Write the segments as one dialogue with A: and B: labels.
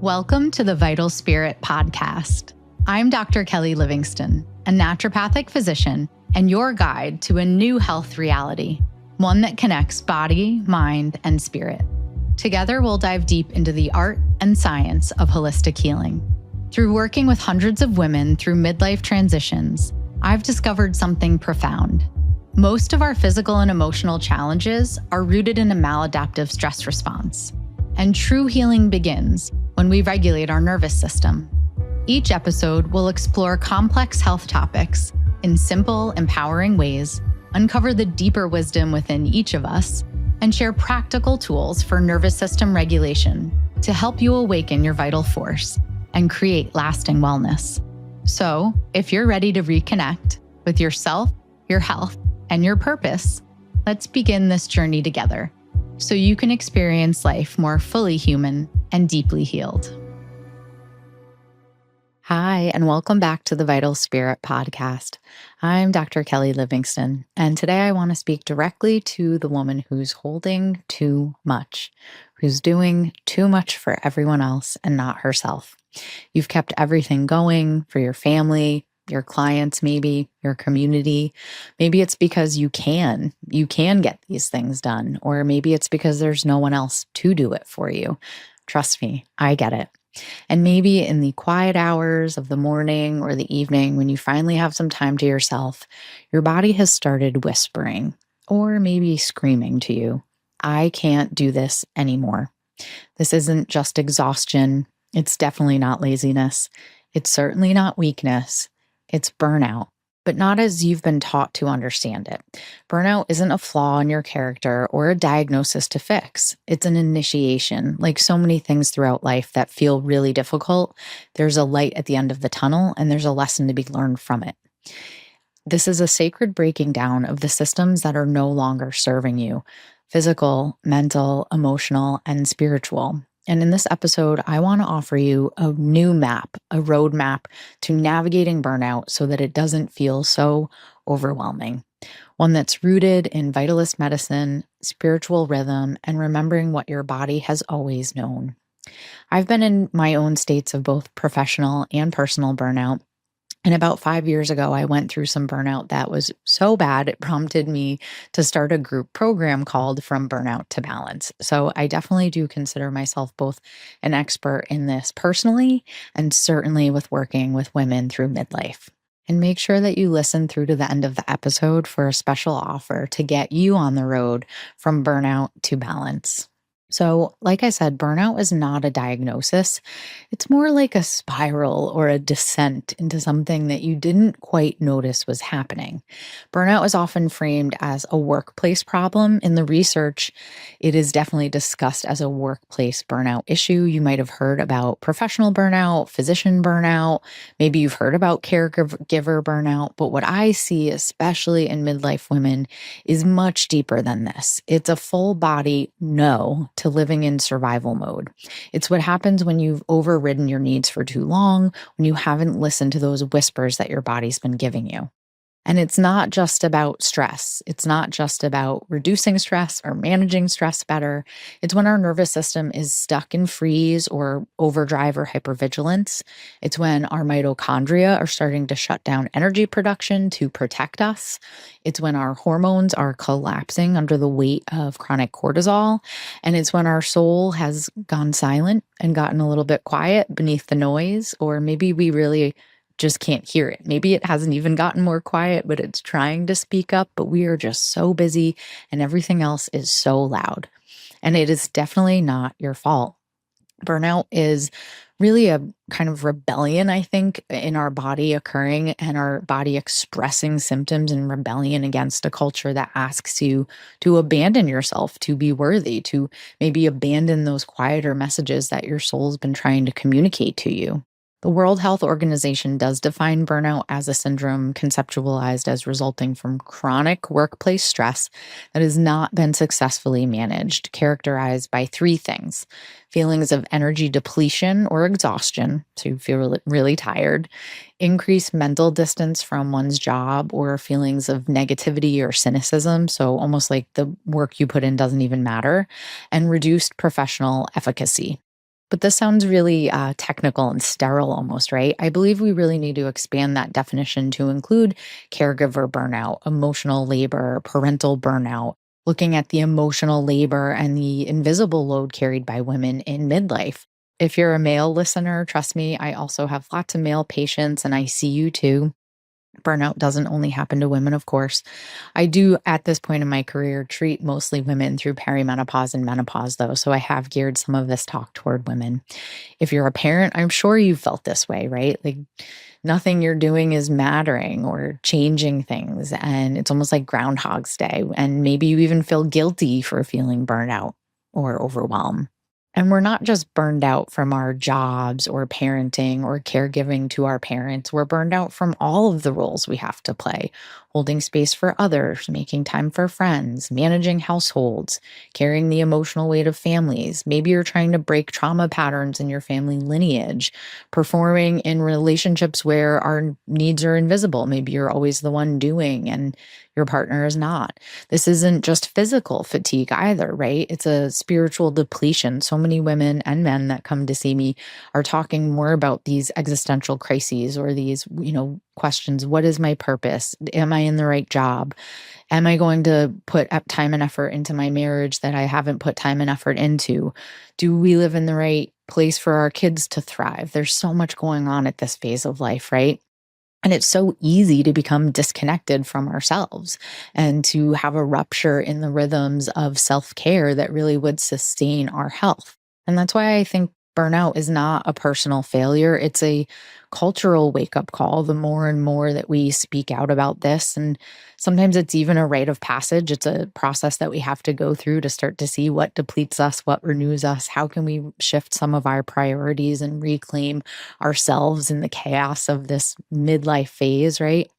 A: Welcome to the Vital Spirit podcast. I'm Dr. Kelly Livingston, a naturopathic physician and your guide to a new health reality, one that connects body, mind, and spirit. Together, we'll dive deep into the art and science of holistic healing. Through working with hundreds of women through midlife transitions, I've discovered something profound. Most of our physical and emotional challenges are rooted in a maladaptive stress response. And true healing begins when we regulate our nervous system. Each episode will explore complex health topics in simple, empowering ways, uncover the deeper wisdom within each of us, and share practical tools for nervous system regulation to help you awaken your vital force and create lasting wellness. So, if you're ready to reconnect with yourself, your health, and your purpose, let's begin this journey together so you can experience life more fully human and deeply healed. Hi, and welcome back to the Vital Spirit podcast. I'm Dr. Kelly Livingston, and today I want to speak directly to the woman who's holding too much, who's doing too much for everyone else and not herself. You've kept everything going for your family, your clients, maybe your community. Maybe it's because you can get these things done, or maybe it's because there's no one else to do it for you. Trust me, I get it. And maybe in the quiet hours of the morning or the evening, when you finally have some time to yourself, your body has started whispering or maybe screaming to you, I can't do this anymore. This isn't just exhaustion. It's definitely not laziness. It's certainly not weakness. It's burnout, but not as you've been taught to understand it. Burnout isn't a flaw in your character or a diagnosis to fix. It's an initiation. Like so many things throughout life that feel really difficult, there's a light at the end of the tunnel and there's a lesson to be learned from it. This is a sacred breaking down of the systems that are no longer serving you: physical, mental, emotional, and spiritual. And in this episode, I want to offer you a new map, a roadmap to navigating burnout so that it doesn't feel so overwhelming. One that's rooted in vitalist medicine, spiritual rhythm, and remembering what your body has always known. I've been in my own states of both professional and personal burnout. And about 5 years ago, I went through some burnout that was so bad, it prompted me to start a group program called From Burnout to Balance. So I definitely do consider myself both an expert in this personally and certainly with working with women through midlife. And make sure that you listen through to the end of the episode for a special offer to get you on the road from burnout to balance. So, like I said, burnout is not a diagnosis. It's more like a spiral or a descent into something that you didn't quite notice was happening. Burnout is often framed as a workplace problem. In the research, it is definitely discussed as a workplace burnout issue. You might have heard about professional burnout, physician burnout. Maybe you've heard about caregiver burnout. But what I see, especially in midlife women, is much deeper than this. It's a full body no to living in survival mode. It's what happens when you've overridden your needs for too long, when you haven't listened to those whispers that your body's been giving you. And it's not just about stress. It's not just about reducing stress or managing stress better. It's when our nervous system is stuck in freeze or overdrive or hypervigilance. It's when our mitochondria are starting to shut down energy production to protect us. It's when our hormones are collapsing under the weight of chronic cortisol. And it's when our soul has gone silent and gotten a little bit quiet beneath the noise, or maybe we really just can't hear it. Maybe it hasn't even gotten more quiet, but it's trying to speak up, but we are just so busy and everything else is so loud. And it is definitely not your fault. Burnout is really a kind of rebellion, I think, in our body occurring and our body expressing symptoms in rebellion against a culture that asks you to abandon yourself, to be worthy, to maybe abandon those quieter messages that your soul's been trying to communicate to you. The World Health Organization does define burnout as a syndrome conceptualized as resulting from chronic workplace stress that has not been successfully managed, characterized by three things: feelings of energy depletion or exhaustion, so you feel really tired, increased mental distance from one's job, or feelings of negativity or cynicism, so almost like the work you put in doesn't even matter, and reduced professional efficacy. But this sounds really technical and sterile almost, right? I believe we really need to expand that definition to include caregiver burnout, emotional labor, parental burnout, looking at the emotional labor and the invisible load carried by women in midlife. If you're a male listener, trust me, I also have lots of male patients and I see you too. Burnout doesn't only happen to women, of course. I do, at this point in my career, treat mostly women through perimenopause and menopause, though. So I have geared some of this talk toward women. If you're a parent, I'm sure you've felt this way, right? Like nothing you're doing is mattering or changing things. And it's almost like Groundhog's Day. And maybe you even feel guilty for feeling burnout or overwhelmed. And we're not just burned out from our jobs or parenting or caregiving to our parents. We're burned out from all of the roles we have to play, holding space for others, making time for friends, managing households, carrying the emotional weight of families. Maybe you're trying to break trauma patterns in your family lineage, performing in relationships where our needs are invisible. Maybe you're always the one doing and your partner is not. This isn't just physical fatigue either, right? It's a spiritual depletion. So many women and men that come to see me are talking more about these existential crises or these, questions. What is my purpose? Am I in the right job? Am I going to put time and effort into my marriage that I haven't put time and effort into? Do we live in the right place for our kids to thrive? There's so much going on at this phase of life, right? And it's so easy to become disconnected from ourselves and to have a rupture in the rhythms of self care that really would sustain our health. And that's why I think burnout is not a personal failure. It's a cultural wake up call. The more and more that we speak out about this, and sometimes it's even a rite of passage, it's a process that we have to go through to start to see what depletes us, what renews us. How can we shift some of our priorities and reclaim ourselves in the chaos of this midlife phase, right?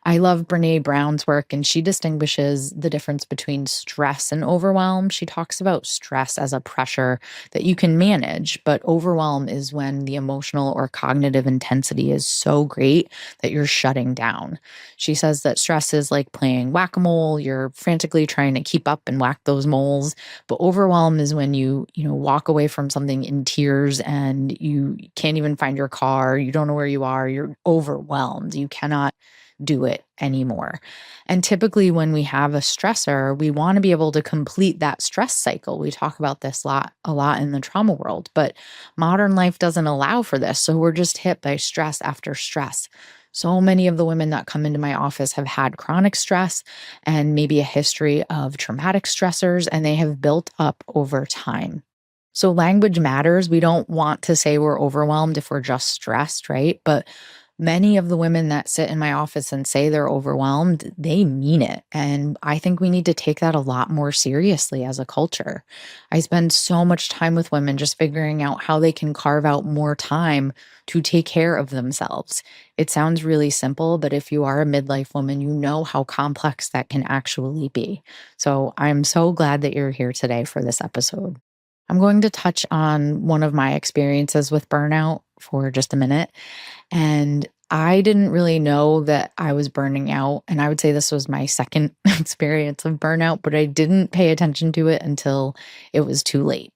A: I love Brene Brown's work, and she distinguishes the difference between stress and overwhelm. She talks about stress as a pressure that you can manage, but overwhelm is when the emotional or cognitive intensity is so great that you're shutting down. She says that stress is like playing whack a mole. You're frantically trying to keep up and whack those moles. But overwhelm is when you walk away from something in tears and you can't even find your car. You don't know where you are. You're overwhelmed. You cannot do it anymore. And typically, when we have a stressor, we want to be able to complete that stress cycle. We talk about this a lot in the trauma world, but modern life doesn't allow for this. So we're just hit by stress after stress. So many of the women that come into my office have had chronic stress and maybe a history of traumatic stressors, and they have built up over time. So language matters. We don't want to say we're overwhelmed if we're just stressed, right? But many of the women that sit in my office and say they're overwhelmed, they mean it. And I think we need to take that a lot more seriously as a culture. I spend so much time with women just figuring out how they can carve out more time to take care of themselves. It sounds really simple, but if you are a midlife woman, you know how complex that can actually be. So I'm so glad that you're here today for this episode. I'm going to touch on one of my experiences with burnout for just a minute. And I didn't really know that I was burning out. And I would say this was my second experience of burnout, but I didn't pay attention to it until it was too late.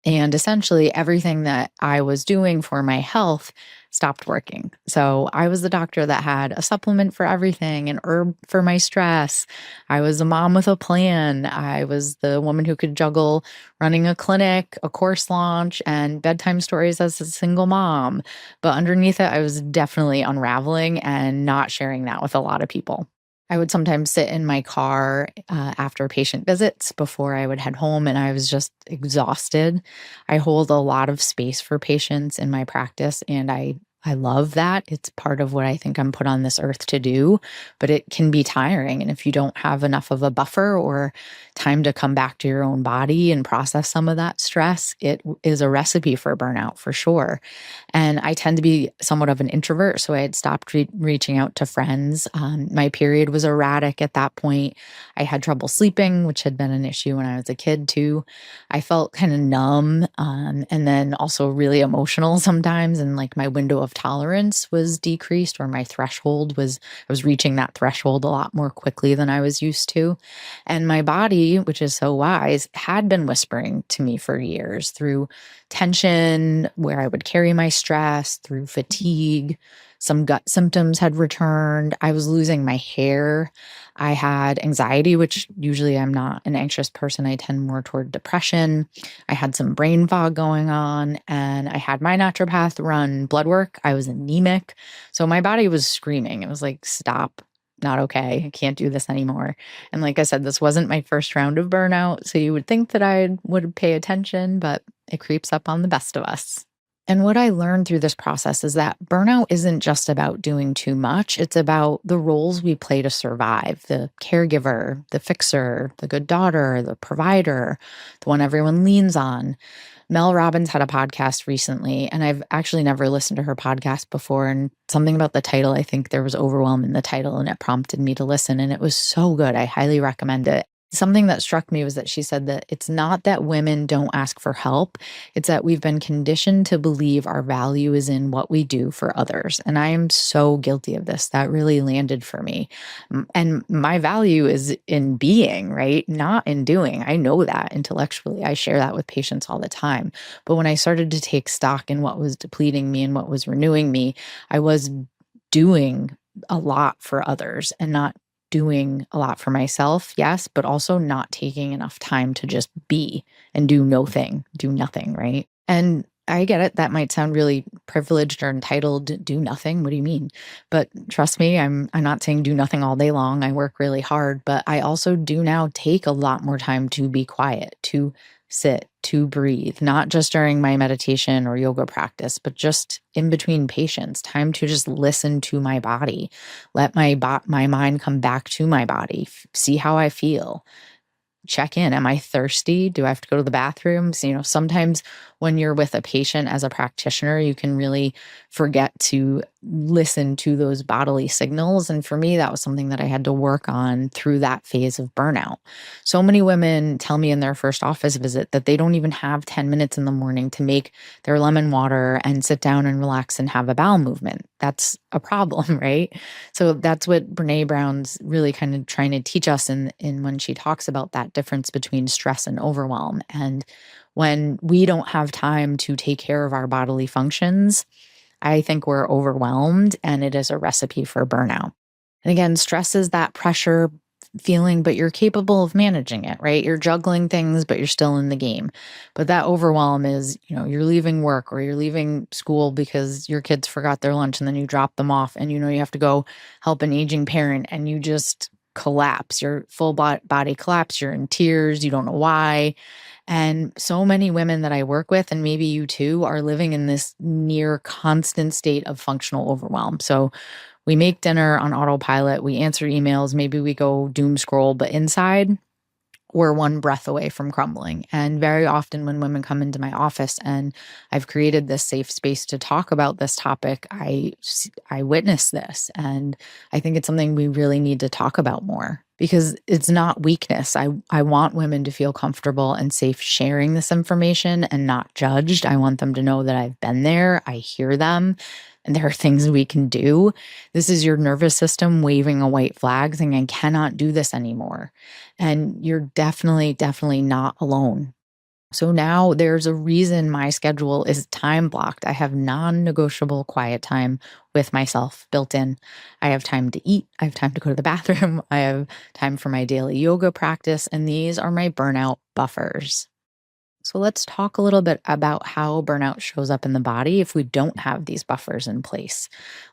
A: And essentially, everything that I was doing for my health stopped working. So I was the doctor that had a supplement for everything, an herb for my stress. I was a mom with a plan. I was the woman who could juggle running a clinic, a course launch, and bedtime stories as a single mom. But underneath it, I was definitely unraveling and not sharing that with a lot of people. I would sometimes sit in my car after patient visits before I would head home, and I was just exhausted. I hold a lot of space for patients in my practice, and I love that. It's part of what I think I'm put on this earth to do, but it can be tiring. And if you don't have enough of a buffer or time to come back to your own body and process some of that stress, it is a recipe for burnout for sure. And I tend to be somewhat of an introvert, so I had stopped reaching out to friends. My period was erratic at that point. I had trouble sleeping, which had been an issue when I was a kid too. I felt kind of numb, and then also really emotional sometimes, and like my window of of tolerance was decreased, or my threshold was, I was reaching that threshold a lot more quickly than I was used to. And my body, which is so wise, had been whispering to me for years through tension, where I would carry my stress, through fatigue. Some gut symptoms had returned. I was losing my hair. I had anxiety, which usually I'm not an anxious person. I tend more toward depression. I had some brain fog going on, and I had my naturopath run blood work. I was anemic. So my body was screaming. It was like, stop, not okay. I can't do this anymore. And like I said, this wasn't my first round of burnout. So you would think that I would pay attention, but it creeps up on the best of us. And what I learned through this process is that burnout isn't just about doing too much. It's about the roles we play to survive: the caregiver, the fixer, the good daughter, the provider, the one everyone leans on. Mel Robbins had a podcast recently, and I've actually never listened to her podcast before. And something about the title, I think there was overwhelm in the title, and it prompted me to listen. And it was so good. I highly recommend it. Something that struck me was that she said that it's not that women don't ask for help. It's that we've been conditioned to believe our value is in what we do for others. And I am so guilty of this. That really landed for me. And my value is in being, right? Not in doing. I know that intellectually. I share that with patients all the time. But when I started to take stock in what was depleting me and what was renewing me, I was doing a lot for others and not doing a lot for myself, yes, but also not taking enough time to just be and do nothing, right? And I get it. That might sound really privileged or entitled. Do nothing. What do you mean? But trust me, I'm not saying do nothing all day long. I work really hard, but I also do now take a lot more time to be quiet, to sit, to breathe, not just during my meditation or yoga practice, but just in between patients, time to just listen to my body, let my mind come back to my body, see how I feel, check in. Am I thirsty? Do I have to go to the bathroom? So, sometimes when you're with a patient as a practitioner, you can really forget to listen to those bodily signals. And for me, that was something that I had to work on through that phase of burnout. So many women tell me in their first office visit that they don't even have 10 minutes in the morning to make their lemon water and sit down and relax and have a bowel movement. That's a problem, right? So that's what Brene Brown's really kind of trying to teach us in when she talks about that difference between stress and overwhelm. And when we don't have time to take care of our bodily functions, I think we're overwhelmed, and it is a recipe for burnout. And again, stress is that pressure feeling, but you're capable of managing it, right? You're juggling things, but you're still in the game. But that overwhelm is, you're leaving work or you're leaving school because your kids forgot their lunch, and then you drop them off, and you have to go help an aging parent, and you just collapse. Your full body collapse. You're in tears. You don't know why. And so many women that I work with, and maybe you too, are living in this near constant state of functional overwhelm. So we make dinner on autopilot, we answer emails, maybe we go doom scroll, but inside, we're one breath away from crumbling. And very often when women come into my office and I've created this safe space to talk about this topic, I witness this. And I think it's something we really need to talk about more, because it's not weakness. I want women to feel comfortable and safe sharing this information and not judged. I want them to know that I've been there, I hear them, and there are things we can do. This is your nervous system waving a white flag saying, I cannot do this anymore. And you're definitely, definitely not alone. So now there's a reason my schedule is time blocked. I have non-negotiable quiet time with myself built in. I have time to eat. I have time to go to the bathroom. I have time for my daily yoga practice. And these are my burnout buffers. So let's talk a little bit about how burnout shows up in the body if we don't have these buffers in place.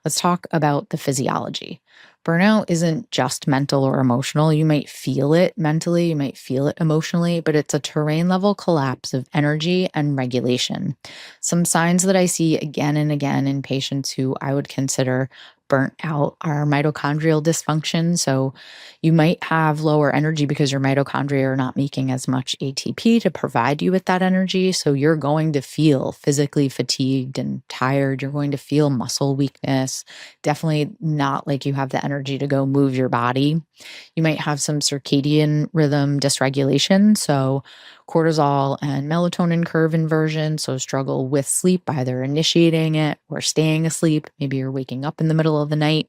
A: Let's talk about the physiology. Burnout isn't just mental or emotional. You might feel it mentally, you might feel it emotionally, but it's a terrain level collapse of energy and regulation. Some signs that I see again and again in patients who I would consider burnt out are mitochondrial dysfunction. So you might have lower energy because your mitochondria are not making as much ATP to provide you with that energy. So you're going to feel physically fatigued and tired. You're going to feel muscle weakness, definitely not like you have the energy to go move your body. You might have some circadian rhythm dysregulation. So cortisol and melatonin curve inversion. So struggle with sleep, either initiating it or staying asleep. Maybe you're waking up in the middle of the night.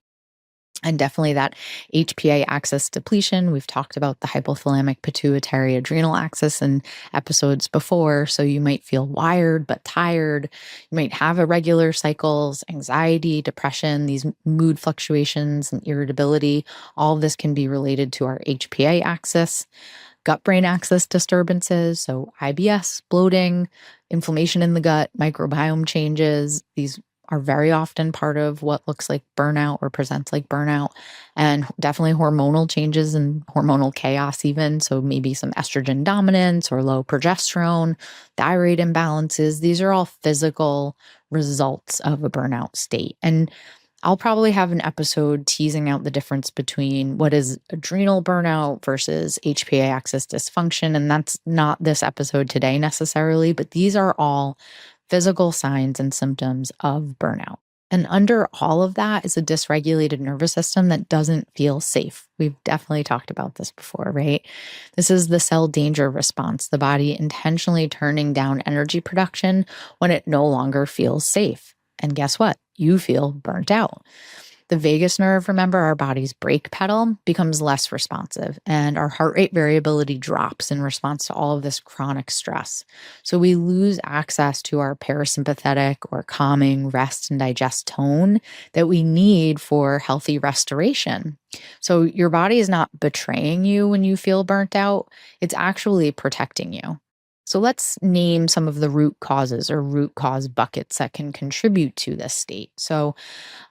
A: And definitely that HPA axis depletion. We've talked about the hypothalamic pituitary adrenal axis in episodes before. So you might feel wired but tired. You might have irregular cycles, anxiety, depression, these mood fluctuations and irritability. All of this can be related to our HPA axis. Gut brain axis disturbances, so IBS, bloating, inflammation in the gut, microbiome changes. These are very often part of what looks like burnout or presents like burnout, and definitely hormonal changes and hormonal chaos, even. So maybe some estrogen dominance or low progesterone, thyroid imbalances. These are all physical results of a burnout state. And I'll probably have an episode teasing out the difference between what is adrenal burnout versus HPA axis dysfunction. And that's not this episode today necessarily, but these are all physical signs and symptoms of burnout. And under all of that is a dysregulated nervous system that doesn't feel safe. We've definitely talked about this before, right? This is the cell danger response, the body intentionally turning down energy production when it no longer feels safe. And guess what? You feel burnt out. The vagus nerve, remember, our body's brake pedal, becomes less responsive, and our heart rate variability drops in response to all of this chronic stress. So we lose access to our parasympathetic or calming rest and digest tone that we need for healthy restoration. So your body is not betraying you when you feel burnt out, it's actually protecting you. So let's name some of the root causes or root cause buckets that can contribute to this state. So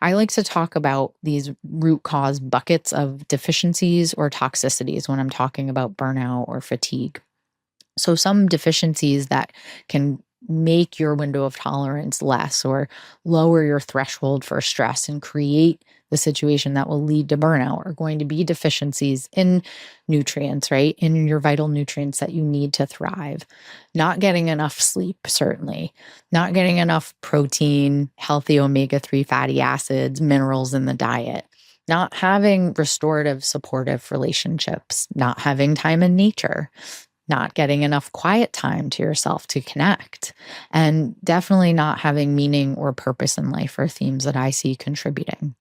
A: I like to talk about these root cause buckets of deficiencies or toxicities when I'm talking about burnout or fatigue. So, some deficiencies that can make your window of tolerance less or lower your threshold for stress and create the situation that will lead to burnout are going to be deficiencies in nutrients, right? In your vital nutrients that you need to thrive. Not getting enough sleep, certainly. Not getting enough protein, healthy omega-3 fatty acids, minerals in the diet. Not having restorative, supportive relationships. Not having time in nature, not getting enough quiet time to yourself to connect, and definitely not having meaning or purpose in life are themes that I see contributing.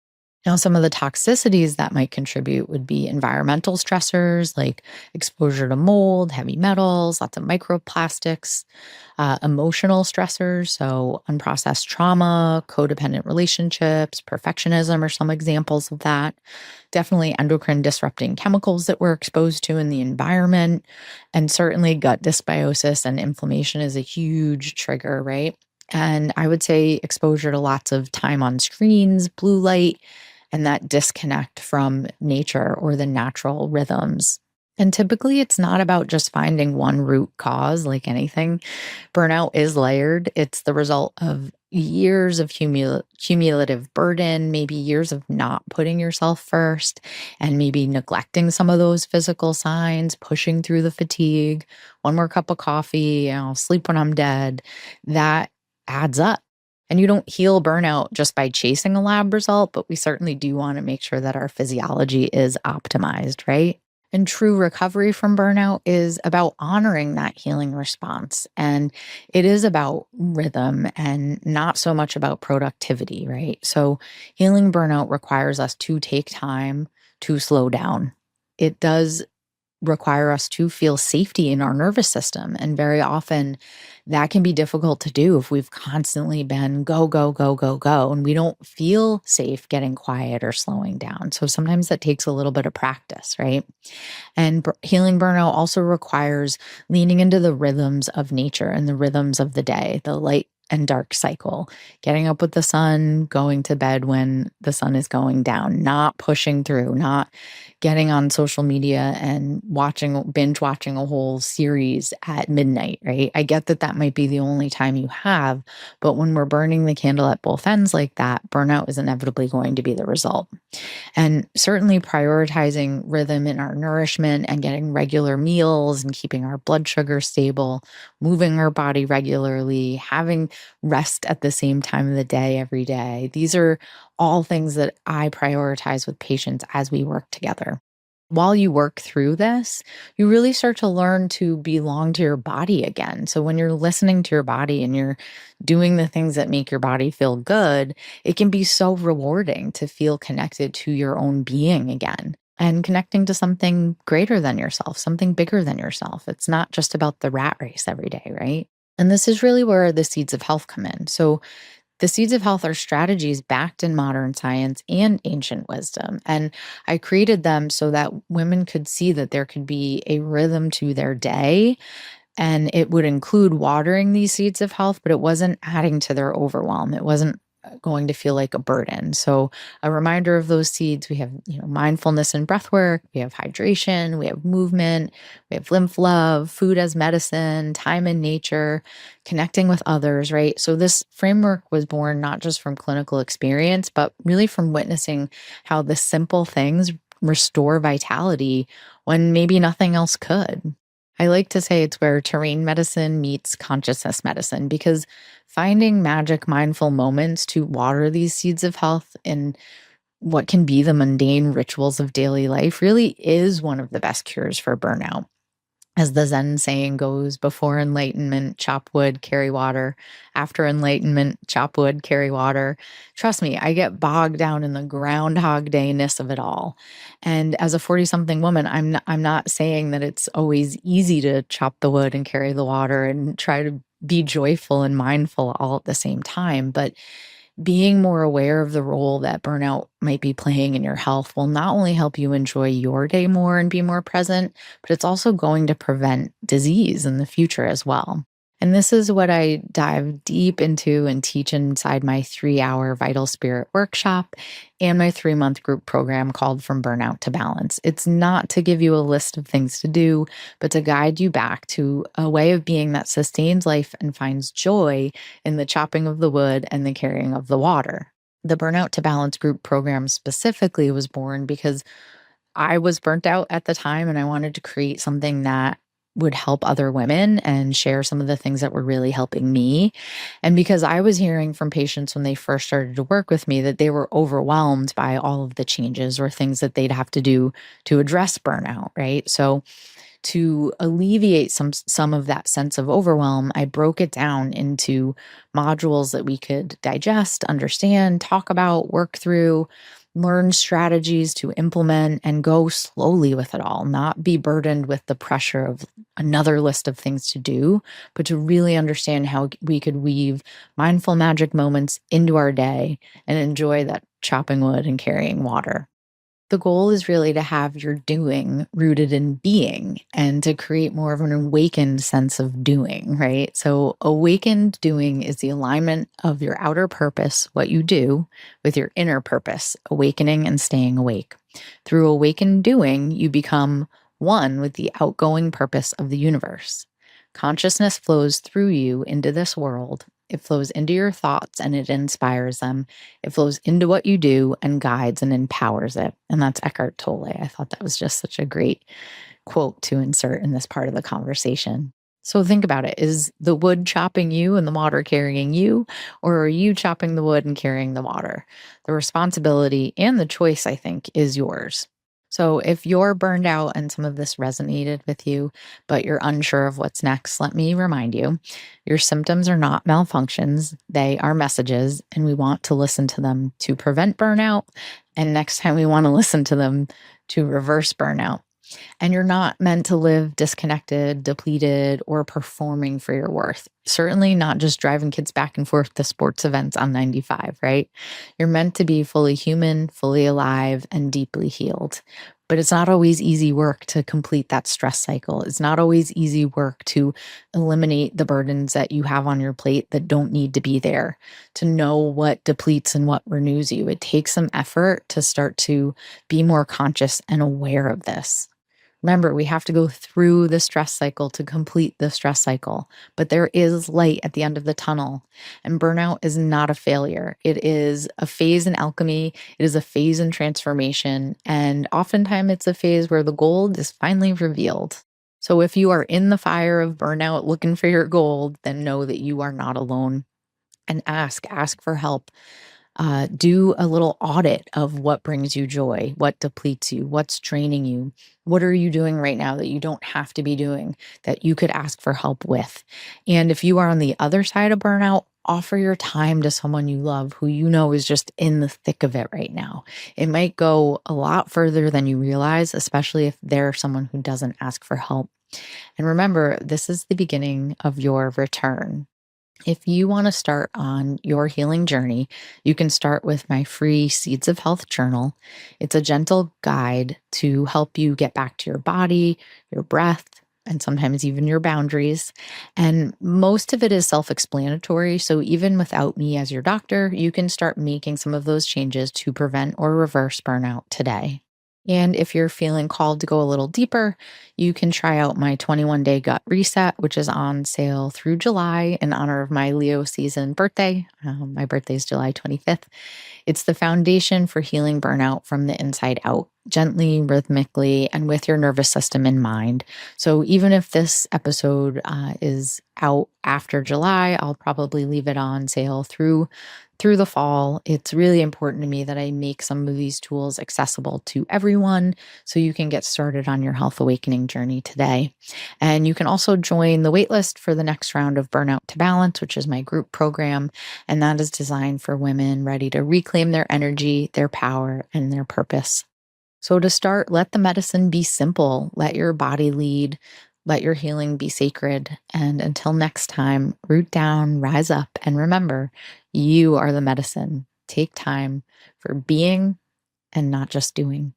A: Now, some of the toxicities that might contribute would be environmental stressors like exposure to mold, heavy metals, lots of microplastics, emotional stressors, so unprocessed trauma, codependent relationships, perfectionism are some examples of that. Definitely endocrine disrupting chemicals that we're exposed to in the environment. And certainly gut dysbiosis and inflammation is a huge trigger, right? And I would say exposure to lots of time on screens, blue light, and that disconnect from nature or the natural rhythms. And typically, it's not about just finding one root cause, like anything. Burnout is layered. It's the result of years of cumulative burden, maybe years of not putting yourself first, and maybe neglecting some of those physical signs, pushing through the fatigue, one more cup of coffee, I'll sleep when I'm dead. That adds up. And you don't heal burnout just by chasing a lab result, but we certainly do want to make sure that our physiology is optimized, right? And true recovery from burnout is about honoring that healing response. And it is about rhythm and not so much about productivity, right? So healing burnout requires us to take time to slow down. It does require us to feel safety in our nervous system. And very often that can be difficult to do if we've constantly been go, go, go, go, go, and we don't feel safe getting quiet or slowing down. So sometimes that takes a little bit of practice, right? And healing burnout also requires leaning into the rhythms of nature and the rhythms of the day, the light and dark cycle, getting up with the sun, going to bed when the sun is going down, not pushing through, not getting on social media and binge watching a whole series at midnight, right? I get that that might be the only time you have, but when we're burning the candle at both ends like that, burnout is inevitably going to be the result. And certainly prioritizing rhythm in our nourishment and getting regular meals and keeping our blood sugar stable, moving our body regularly, having rest at the same time of the day every day. These are all things that I prioritize with patients as we work together. While you work through this, you really start to learn to belong to your body again. So when you're listening to your body and you're doing the things that make your body feel good, it can be so rewarding to feel connected to your own being again and connecting to something greater than yourself, something bigger than yourself. It's not just about the rat race every day, right? And this is really where the seeds of health come in. So the seeds of health are strategies backed in modern science and ancient wisdom. And I created them so that women could see that there could be a rhythm to their day, and it would include watering these seeds of health, but it wasn't adding to their overwhelm. It wasn't going to feel like a burden. So a reminder of those seeds, we have, mindfulness and breath work, we have hydration, we have movement, we have lymph love, food as medicine, time in nature, connecting with others, right? So this framework was born not just from clinical experience, but really from witnessing how the simple things restore vitality when maybe nothing else could. I like to say it's where terrain medicine meets consciousness medicine because finding magic, mindful moments to water these seeds of health in what can be the mundane rituals of daily life really is one of the best cures for burnout. As the Zen saying goes, before enlightenment, chop wood, carry water. After enlightenment, chop wood, carry water. Trust me, I get bogged down in the groundhog dayness of it all. And as a 40-something woman, I'm not saying that it's always easy to chop the wood and carry the water and try to be joyful and mindful all at the same time. But being more aware of the role that burnout might be playing in your health will not only help you enjoy your day more and be more present, but it's also going to prevent disease in the future as well. And this is what I dive deep into and teach inside my 3-hour Vital Spirit workshop and my 3-month group program called From Burnout to Balance. It's not to give you a list of things to do, but to guide you back to a way of being that sustains life and finds joy in the chopping of the wood and the carrying of the water. The Burnout to Balance group program specifically was born because I was burnt out at the time and I wanted to create something that would help other women and share some of the things that were really helping me. And because I was hearing from patients when they first started to work with me that they were overwhelmed by all of the changes or things that they'd have to do to address burnout, right? So to alleviate some of that sense of overwhelm, I broke it down into modules that we could digest, understand, talk about, work through, learn strategies to implement, and go slowly with it all, not be burdened with the pressure of another list of things to do, but to really understand how we could weave mindful magic moments into our day and enjoy that chopping wood and carrying water. The goal is really to have your doing rooted in being and to create more of an awakened sense of doing, right? So, awakened doing is the alignment of your outer purpose, what you do, with your inner purpose, awakening and staying awake. Through awakened doing, you become one with the outgoing purpose of the universe. Consciousness flows through you into this world. It flows into your thoughts and it inspires them. It flows into what you do and guides and empowers it. And that's Eckhart Tolle. I thought that was just such a great quote to insert in this part of the conversation. So think about it. Is the wood chopping you and the water carrying you, or are you chopping the wood and carrying the water? The responsibility and the choice, I think, is yours. So if you're burned out and some of this resonated with you, but you're unsure of what's next, let me remind you, your symptoms are not malfunctions. They are messages, and we want to listen to them to prevent burnout. And next time we want to listen to them to reverse burnout. And you're not meant to live disconnected, depleted, or performing for your worth. Certainly not just driving kids back and forth to sports events on 95, right? You're meant to be fully human, fully alive, and deeply healed. But it's not always easy work to complete that stress cycle. It's not always easy work to eliminate the burdens that you have on your plate that don't need to be there, to know what depletes and what renews you. It takes some effort to start to be more conscious and aware of this. Remember, we have to go through the stress cycle to complete the stress cycle, but there is light at the end of the tunnel. And burnout is not a failure. It is a phase in alchemy, it is a phase in transformation. And oftentimes, it's a phase where the gold is finally revealed. So if you are in the fire of burnout looking for your gold, then know that you are not alone and ask for help. Do a little audit of what brings you joy, what depletes you, what's draining you. What are you doing right now that you don't have to be doing that you could ask for help with? And if you are on the other side of burnout, offer your time to someone you love who you know is just in the thick of it right now. It might go a lot further than you realize, especially if they're someone who doesn't ask for help. And remember, this is the beginning of your return. If you want to start on your healing journey, you can start with my free Seeds of Health journal. It's a gentle guide to help you get back to your body, your breath, and sometimes even your boundaries. And most of it is self explanatory. So even without me as your doctor, you can start making some of those changes to prevent or reverse burnout today. And if you're feeling called to go a little deeper, you can try out my 21-day gut reset, which is on sale through July in honor of my Leo season birthday. My birthday is July 25th. It's the foundation for healing burnout from the inside out, gently, rhythmically, and with your nervous system in mind. So even if this episode is out after July, I'll probably leave it on sale through the fall. It's really important to me that I make some of these tools accessible to everyone so you can get started on your health awakening journey today. And you can also join the waitlist for the next round of Burnout to Balance, which is my group program. And that is designed for women ready to reclaim their energy, their power, and their purpose. So to start, let the medicine be simple. Let your body lead. Let your healing be sacred. And until next time, root down, rise up, and remember, you are the medicine. Take time for being and not just doing.